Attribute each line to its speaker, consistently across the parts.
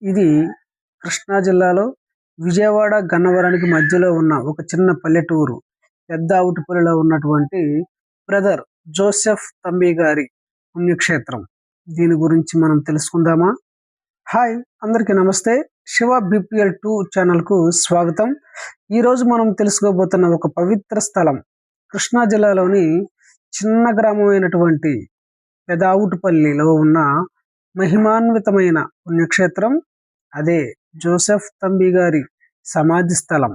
Speaker 1: ఇది కృష్ణా జిల్లాలో విజయవాడ, గన్నవరానికి మధ్యలో ఉన్న ఒక చిన్న పల్లెటూరు. పెద్ద ఆవుటపల్లిలో ఉన్నటువంటి బ్రదర్ జోసెఫ్ తంబి గారి పుణ్యక్షేత్రం. దీని గురించి మనం తెలుసుకుందామా? హాయ్, అందరికీ నమస్తే. శివ బీపీఎల్ 2 ఛానల్కు స్వాగతం. ఈరోజు మనం తెలుసుకోబోతున్న ఒక పవిత్ర స్థలం కృష్ణా జిల్లాలోని చిన్న గ్రామమైనటువంటి పెదావుటుపల్లిలో ఉన్న మహిమాన్వితమైన పుణ్యక్షేత్రం. అదే జోసెఫ్ తంబి గారి సమాధి స్థలం.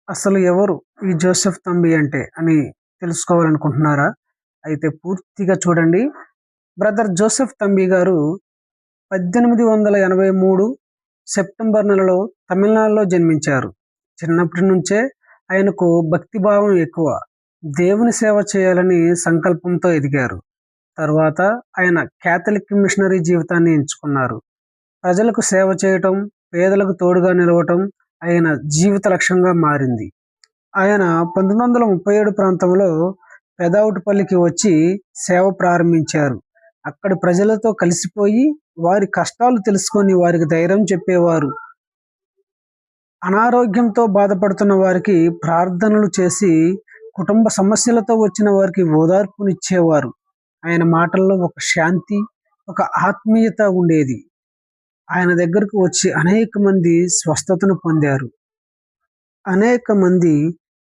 Speaker 1: అసలు ఎవరు ఈ జోసెఫ్ తంబి అంటే అని తెలుసుకోవాలనుకుంటున్నారా? అయితే పూర్తిగా చూడండి. బ్రదర్ జోసెఫ్ తంబి గారు 1883 సెప్టెంబర్ నెలలో తమిళనాడులో జన్మించారు. చిన్నప్పటి నుంచే ఆయనకు భక్తిభావం ఎక్కువ. దేవుని సేవ చేయాలని సంకల్పంతో ఎదిగారు. తర్వాత ఆయన క్యాథలిక్ మిషనరీ జీవితాన్ని ఎంచుకున్నారు. ప్రజలకు సేవ చేయటం, పేదలకు తోడుగా నిలవటం ఆయన జీవిత లక్ష్యంగా మారింది. ఆయన 1937 ప్రాంతంలో పెదావుటపల్లికి వచ్చి సేవ ప్రారంభించారు. అక్కడి ప్రజలతో కలిసిపోయి వారి కష్టాలు తెలుసుకొని వారికి ధైర్యం చెప్పేవారు. అనారోగ్యంతో బాధపడుతున్న వారికి ప్రార్థనలు చేసి, కుటుంబ సమస్యలతో వచ్చిన వారికి ఓదార్పునిచ్చేవారు. ఆయన మాటల్లో ఒక శాంతి, ఒక ఆత్మీయత ఉండేది. ఆయన దగ్గరకు వచ్చి అనేక మంది స్వస్థతను పొందారు. అనేక మంది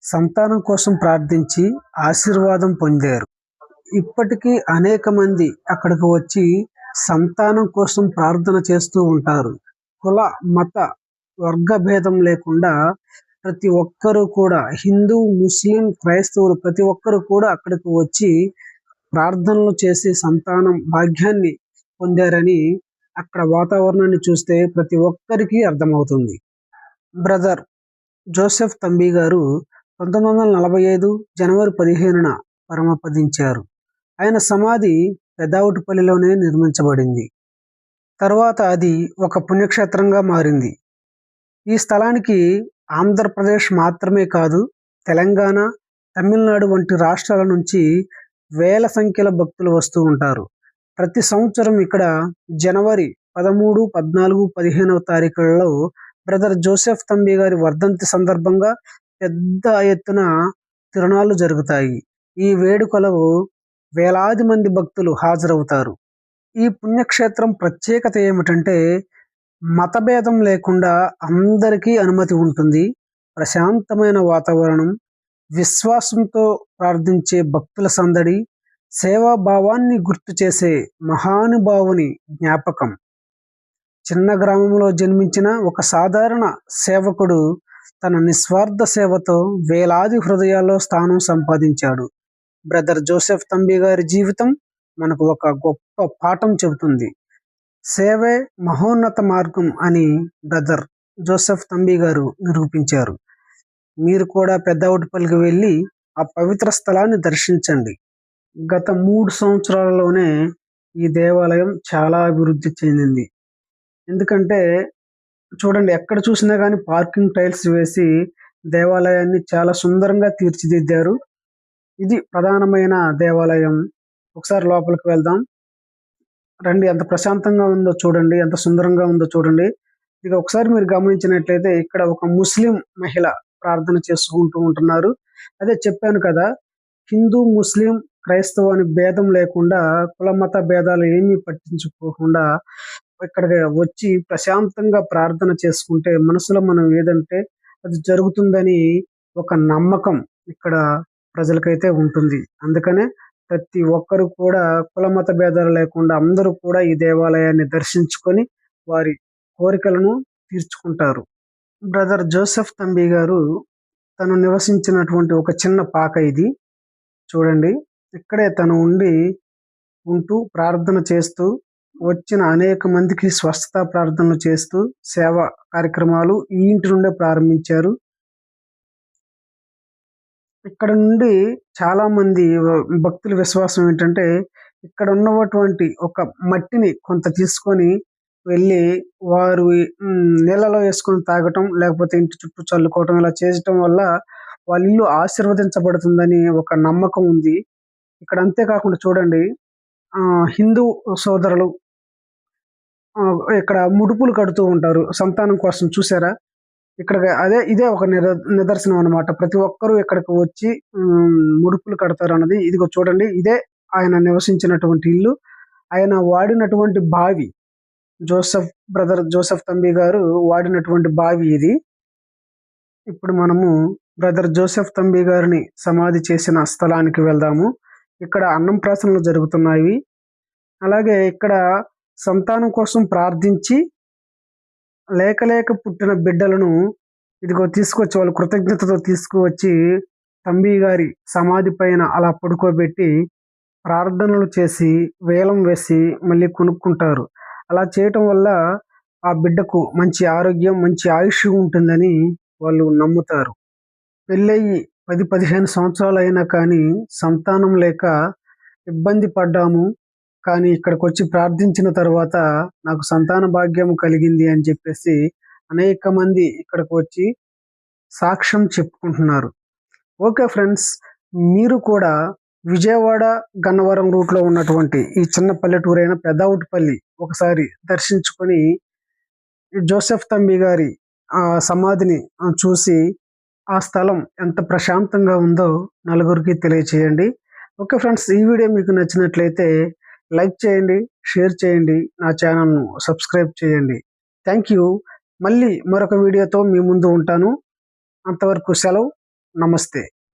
Speaker 1: సంతానం కోసం ప్రార్థించి ఆశీర్వాదం పొందారు. ఇప్పటికీ అనేక మంది అక్కడికి వచ్చి సంతానం కోసం ప్రార్థన చేస్తూ ఉంటారు. కుల, మత, వర్గ భేదం లేకుండా ప్రతి ఒక్కరూ కూడా, హిందూ, ముస్లిం, క్రైస్తవులు ప్రతి ఒక్కరూ కూడా అక్కడికి వచ్చి ప్రార్థనలు చేసి సంతానం భాగ్యాన్ని పొందారని అక్కడ వాతావరణాన్ని చూస్తే ప్రతి ఒక్కరికి అర్థమవుతుంది. బ్రదర్ జోసెఫ్ తంబి గారు 1945 జనవరి 15న పరమపదించారు. ఆయన సమాధి పెదావుటపల్లిలోనే నిర్మించబడింది. తర్వాత అది ఒక పుణ్యక్షేత్రంగా మారింది. ఈ స్థలానికి ఆంధ్రప్రదేశ్ మాత్రమే కాదు, తెలంగాణ, తమిళనాడు వంటి రాష్ట్రాల నుంచి వేల సంఖ్యలో భక్తులు వస్తూ ఉంటారు. ప్రతి సంవత్సరం ఇక్కడ జనవరి 13, 14, 15వ తారీఖులలో బ్రదర్ జోసెఫ్ తంబి గారి వర్ధంతి సందర్భంగా పెద్ద ఎత్తున తిరునాళ్లు జరుగుతాయి. ఈ వేడుకలకు వేలాది మంది భక్తులు హాజరవుతారు. ఈ పుణ్యక్షేత్రం ప్రత్యేకత ఏమిటంటే, మతభేదం లేకుండా అందరికీ అనుమతి ఉంటుంది. ప్రశాంతమైన వాతావరణం, విశ్వాసంతో ప్రార్థించే భక్తుల సందడి, సేవాభావాన్ని గుర్తు చేసే మహానుభావుని జ్ఞాపకం. చిన్న గ్రామంలో జన్మించిన ఒక సాధారణ సేవకుడు తన నిస్వార్థ సేవతో వేలాది హృదయాల్లో స్థానం సంపాదించాడు. బ్రదర్ జోసెఫ్ తంబి గారి జీవితం మనకు ఒక గొప్ప పాఠం చెబుతుంది. సేవే మహోన్నత మార్గం అని బ్రదర్ జోసెఫ్ తంబి గారు నిరూపించారు. మీరు కూడా పెదావుటపల్లికి వెళ్ళి ఆ పవిత్ర స్థలాన్ని దర్శించండి. గత 3 సంవత్సరాలలోనే ఈ దేవాలయం చాలా అభివృద్ధి చెందింది. ఎందుకంటే చూడండి, ఎక్కడ చూసినా కానీ పార్కింగ్ టైల్స్ వేసి దేవాలయాన్ని చాలా సుందరంగా తీర్చిదిద్దారు. ఇది ప్రధానమైన దేవాలయం. ఒకసారి లోపలికి వెళ్దాం రండి. ఎంత ప్రశాంతంగా ఉందో చూడండి, ఎంత సుందరంగా ఉందో చూడండి. ఇక ఒకసారి మీరు గమనించినట్లయితే ఇక్కడ ఒక ముస్లిం మహిళ ప్రార్థన చేసుకుంటూ ఉంటున్నారు. అదే చెప్పాను కదా, హిందూ, ముస్లిం, క్రైస్తవ అని భేదం లేకుండా, కుల మత భేదాలు ఏమీ పట్టించుకోకుండా ఇక్కడికి వచ్చి ప్రశాంతంగా ప్రార్థన చేసుకుంటే మనసులో మనం ఏదంటే అది జరుగుతుందని ఒక నమ్మకం ఇక్కడ ప్రజలకైతే ఉంటుంది. అందుకనే ప్రతి ఒక్కరు కూడా కుల మత భేదాలు లేకుండా అందరూ కూడా ఈ దేవాలయాన్ని దర్శించుకొని వారి కోరికలను తీర్చుకుంటారు. బ్రదర్ జోసెఫ్ తంబి గారు తను నివసించినటువంటి ఒక చిన్న పాక ఇది. చూడండి, ఇక్కడే తను ఉంటూ ప్రార్థన చేస్తూ వచ్చిన అనేక మందికి స్వస్థత ప్రార్థనలు చేస్తూ సేవా కార్యక్రమాలు ఈ ఇంటి నుండే ప్రారంభించారు. ఇక్కడ నుండి చాలా మంది భక్తుల విశ్వాసం ఏంటంటే, ఇక్కడ ఉన్నటువంటి ఒక మట్టిని కొంత తీసుకొని వెళ్ళి వారు నీళ్ళలో వేసుకొని తాగటం, లేకపోతే ఇంటి చుట్టూ చల్లుకోవటం, ఇలా చేయటం వల్ల వాళ్ళ ఇల్లు ఆశీర్వదించబడుతుందని ఒక నమ్మకం ఉంది ఇక్కడ. అంతేకాకుండా చూడండి, హిందూ సోదరులు ఇక్కడ ముడుపులు కడుతూ ఉంటారు సంతానం కోసం. చూసారా? ఇక్కడ ఇదే ఒక నిదర్శనం అన్నమాట. ప్రతి ఒక్కరూ ఇక్కడికి వచ్చి ముడుపులు కడతారు అన్నది. ఇదిగో చూడండి, ఇదే ఆయన నివసించినటువంటి ఇల్లు. ఆయన వాడినటువంటి బావి, బ్రదర్ జోసెఫ్ తంబి గారు వాడినటువంటి బావి ఇది. ఇప్పుడు మనము బ్రదర్ జోసెఫ్ తంబి గారిని సమాధి చేసిన స్థలానికి వెళ్దాము. ఇక్కడ అన్నం ప్రాసనలు జరుగుతున్నాయి. అలాగే ఇక్కడ సంతానం కోసం ప్రార్థించి లేక పుట్టిన బిడ్డలను ఇదిగో తీసుకొచ్చి, వాళ్ళు కృతజ్ఞతతో తీసుకువచ్చి తంబి గారి సమాధి పైన అలా పడుకోబెట్టి ప్రార్థనలు చేసి వేలం వేసి మళ్ళీ కొనుక్కుంటారు. అలా చేయటం వల్ల ఆ బిడ్డకు మంచి ఆరోగ్యం, మంచి ఆయుష్ ఉంటుందని వాళ్ళు నమ్ముతారు. పెళ్ళయి 10-15 సంవత్సరాలు అయినా కానీ సంతానం లేక ఇబ్బంది పడ్డాము, కానీ ఇక్కడికి వచ్చి ప్రార్థించిన తర్వాత నాకు సంతాన భాగ్యం కలిగింది అని చెప్పేసి అనేక మంది ఇక్కడికి వచ్చి సాక్ష్యం చెప్పుకుంటున్నారు. ఓకే ఫ్రెండ్స్, మీరు కూడా విజయవాడ గన్నవరం రూట్లో ఉన్నటువంటి ఈ చిన్న పల్లెటూరు అయిన పెదవుటిపల్లి ఒకసారి దర్శించుకొని జోసెఫ్ తంబి గారి సమాధిని చూసి ఆ స్థలం ఎంత ప్రశాంతంగా ఉందో నలుగురికి తెలియచేయండి. ఓకే ఫ్రెండ్స్, ఈ వీడియో మీకు నచ్చినట్లయితే లైక్ చేయండి, షేర్ చేయండి, నా ఛానల్ను సబ్స్క్రైబ్ చేయండి. Thank you. మళ్ళీ మరొక వీడియోతో మీ ముందు ఉంటాను. అంతవరకు సెలవు. నమస్తే.